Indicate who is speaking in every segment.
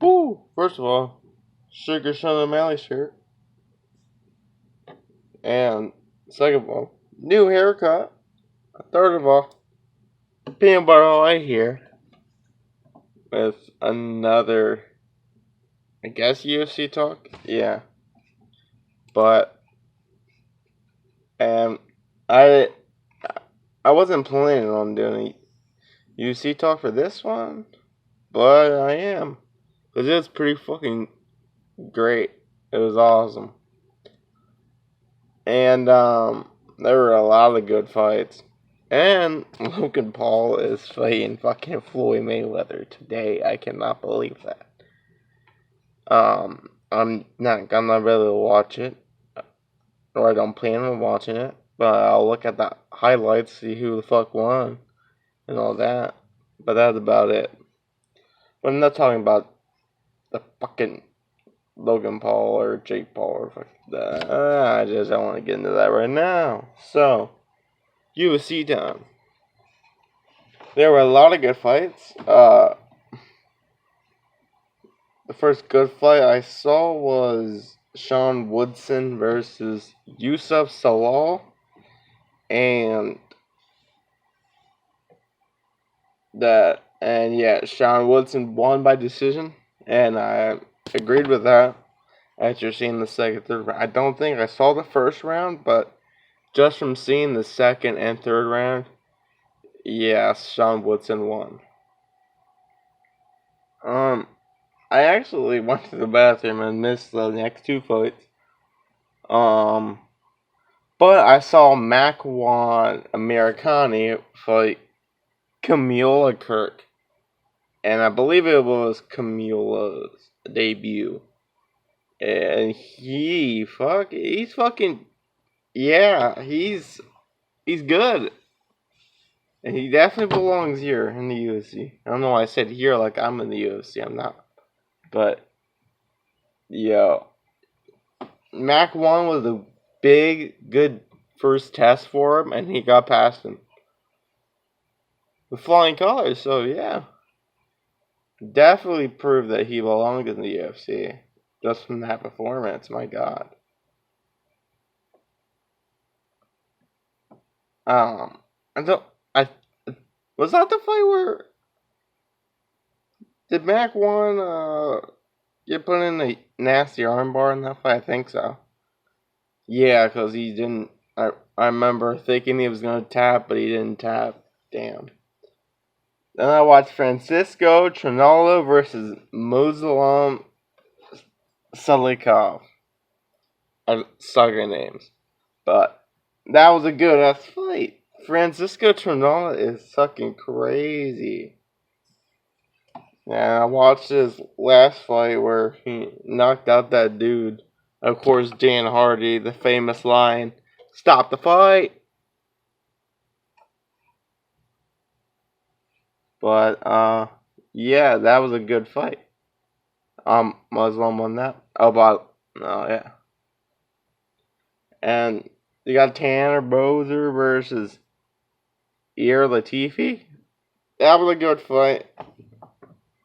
Speaker 1: Woo! First of all, Sugar Sean O'Malley shirt. And second of all, new haircut. Third of all, peanut butter right here with another, I guess, UFC talk. Yeah, but I I wasn't planning on doing a UFC talk for this one, but I am, cause it's pretty fucking great. It was awesome, and there were a lot of good fights. And Logan Paul is fighting fucking Floyd Mayweather today. I cannot believe that. I'm not gonna really watch it, or I don't plan on watching it, but I'll look at the highlights, see who the fuck won, and all that. But that's about it. But I'm not talking about the fucking Logan Paul or Jake Paul or fuck that. I just don't want to get into that right now. So, UFC time. There were a lot of good fights. The first good fight I saw was Sean Woodson versus Yusuf Salah. And Sean Woodson won by decision. And I agreed with that after seeing the second, third round. I don't think I saw the first round, but just from seeing the second and third round, yeah, Sean Woodson won. I actually went to the bathroom and missed the next two fights. But I saw Makwan Americani fight Camila Kirk. And I believe it was Camila's debut. And he's fucking, yeah, he's good. And he definitely belongs here in the UFC. I don't know why I said here like I'm in the UFC. I'm not. But, yo, Mac 1 was a big, good first test for him, and he got past him with flying colors. So, yeah, definitely proved that he belongs in the UFC just from that performance. My God. Was that the fight where did Mac 1 get put in a nasty armbar in that fight? I think so. Yeah, because he didn't. I remember thinking he was going to tap, but he didn't tap. Damn. Then I watched Francisco Trinaldo versus Muslim Salikov. I suck at names. But that was a good ass fight. Francisco Trinaldo is fucking crazy. And I watched his last fight where he knocked out that dude. Of course, Dan Hardy, the famous line, "Stop the fight." But, yeah, that was a good fight. Muslim won that. Yeah. And you got Tanner Bazer versus Ear Latifi. That was a good fight.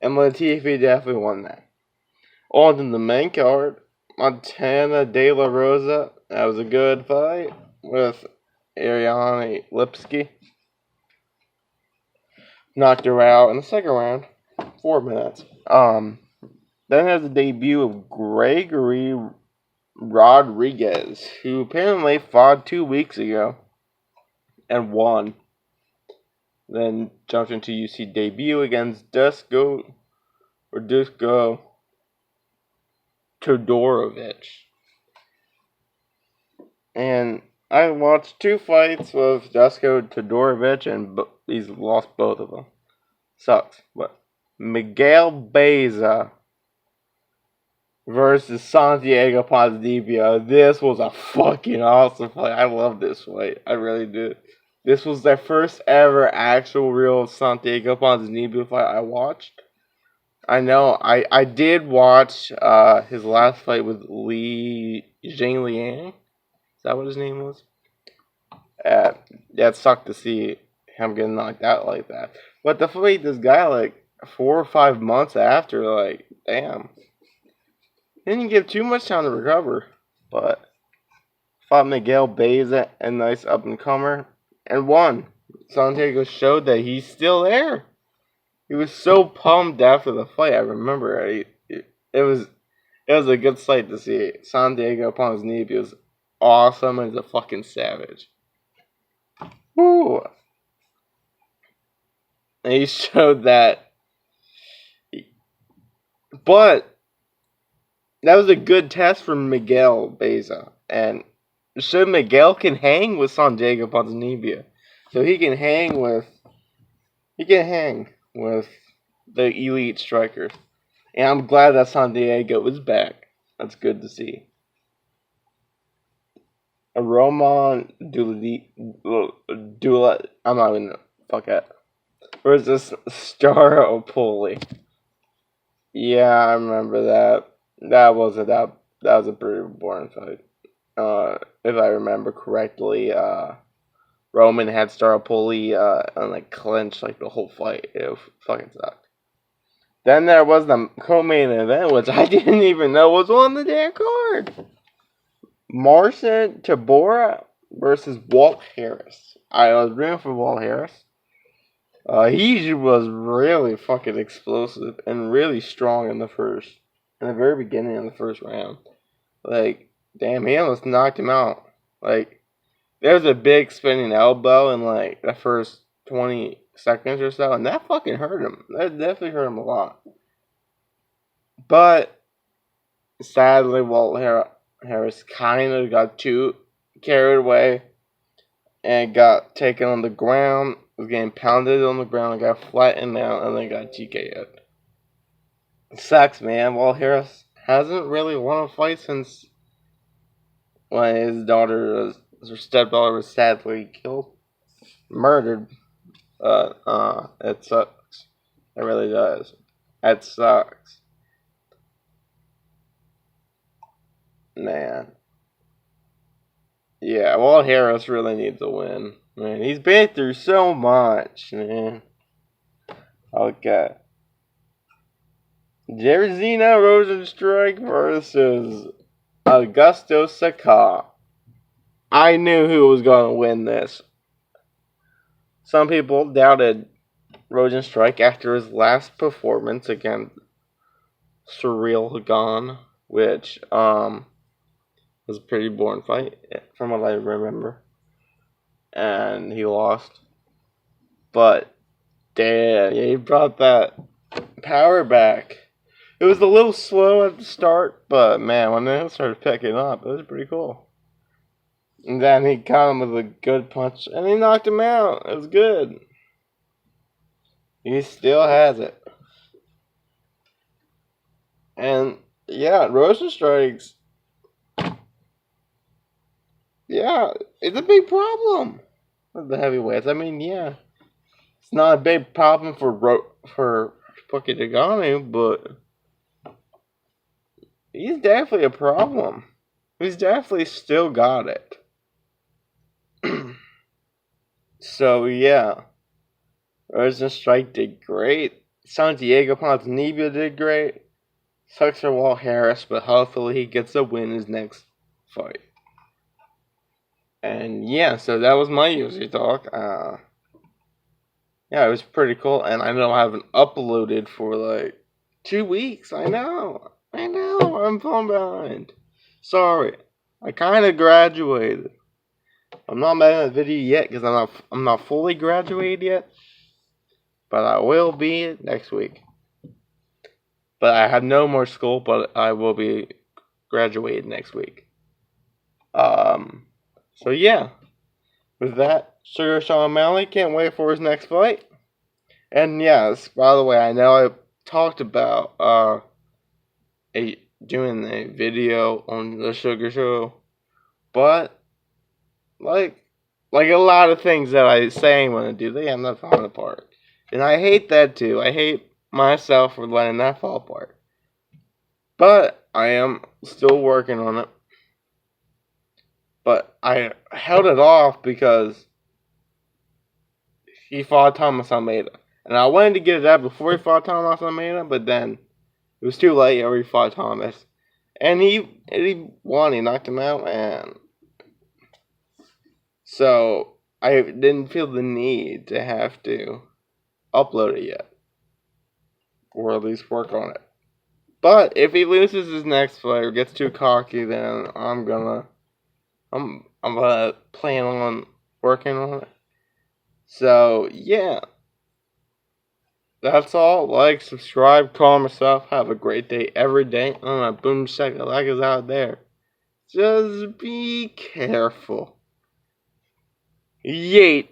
Speaker 1: And Latifi definitely won that. On to the main card, Montana De La Rosa. That was a good fight with Ariane Lipsky. Knocked her out in the second round. 4 minutes. Then there's the debut of Gregory Rodriguez, who apparently fought 2 weeks ago and won. Then jumped into UC debut against Dusko Todorovic. And I watched 2 fights with Dusko Todorovic, and he's lost both of them. Sucks. But Miguel Bazer versus Santiago Ponzinibbio. This was a fucking awesome fight. I love this fight. I really do. This was the first ever actual real Santiago Ponzinibbio fight I watched. I know I did watch his last fight with Zhang Liang. Is that what his name was? That sucked to see him getting knocked out like that. But to fight this guy like 4 or 5 months after, like, damn. Didn't give too much time to recover, but fought Miguel Bazer, a nice up-and-comer, and won. Santiago showed that he's still there. He was so pumped after the fight. I remember it was a good sight to see. Santiago Ponzinibbio is awesome and he's a fucking savage. Woo! And he showed that. But that was a good test for Miguel Bazer, and showed Miguel can hang with Santiago Ponzinibbio. So he can hang with the elite strikers. And I'm glad that Santiago is back. That's good to see. A Roman Dula, I'm not even, fuck that. Versus Staropoli. Yeah, I remember that. That was a pretty boring fight. If I remember correctly, Roman had Staropoli and like clinch like the whole fight. It fucking sucked. Then there was the co-main event, which I didn't even know was on the damn card. Marcin Tabora versus Walt Harris. I was rooting for Walt Harris. He was really fucking explosive and really strong in the very beginning of the first round. Like, damn, he almost knocked him out. Like, there was a big spinning elbow in like the first 20 seconds or so, and that fucking hurt him. That definitely hurt him a lot. But sadly, Walt Harris kind of got too carried away and got taken on the ground. Was getting pounded on the ground, got flattened out, and then got TKO'd. It sucks, man. Walt Harris hasn't really won a fight since when his stepdaughter was sadly murdered. It sucks. It really does. It sucks. Man. Yeah, Walt Harris really needs a win. Man, he's been through so much, man. Okay. Jerizina Rozenstruik versus Augusto Saka. I knew who was going to win this. Some people doubted Rozenstruik after his last performance against Surreal Hagan, which was a pretty boring fight from what I remember. And he lost. But damn, he brought that power back. It was a little slow at the start, but man, when it started picking up, it was pretty cool. And then he caught him with a good punch, and he knocked him out. It was good. He still has it. And yeah, Rozenstrikes. Yeah, it's a big problem with the heavyweights. I mean, yeah, it's not a big problem for fucking Nagano, but he's definitely a problem. He's definitely still got it. So yeah, Rozenstrike did great. Santiago Ponzinibbio did great. Sucks for Walt Harris, but hopefully he gets a win his next fight. And yeah, so that was my UFC talk. Yeah, it was pretty cool. And I know I haven't uploaded for like 2 weeks. I know. I'm falling behind. Sorry. I kind of graduated. I'm not making a video yet because I'm not fully graduated yet. But I will be next week. But I have no more school, but I will be graduated next week. So yeah. With that, Sugar Sean O'Malley can't wait for his next fight. And yes, by the way, I know I talked about doing a video on the Sugar Show, but like a lot of things that I say I'm gonna do, they end up falling apart, and I hate that too. I hate myself for letting that fall apart, but I am still working on it. But I held it off because he fought Thomas Almeida. And I wanted to get it out before he fought Thomas Almeida, but then It was too late. He already fought Thomas. And he won. He knocked him out, and so I didn't feel the need to have to upload it yet, or at least work on it. But if he loses his next fight or gets too cocky, then I'm gonna plan on working on it. So yeah, that's all. Like, subscribe, calm yourself, have a great day every day. Boom shakalaka out there. Just be careful. Yeet.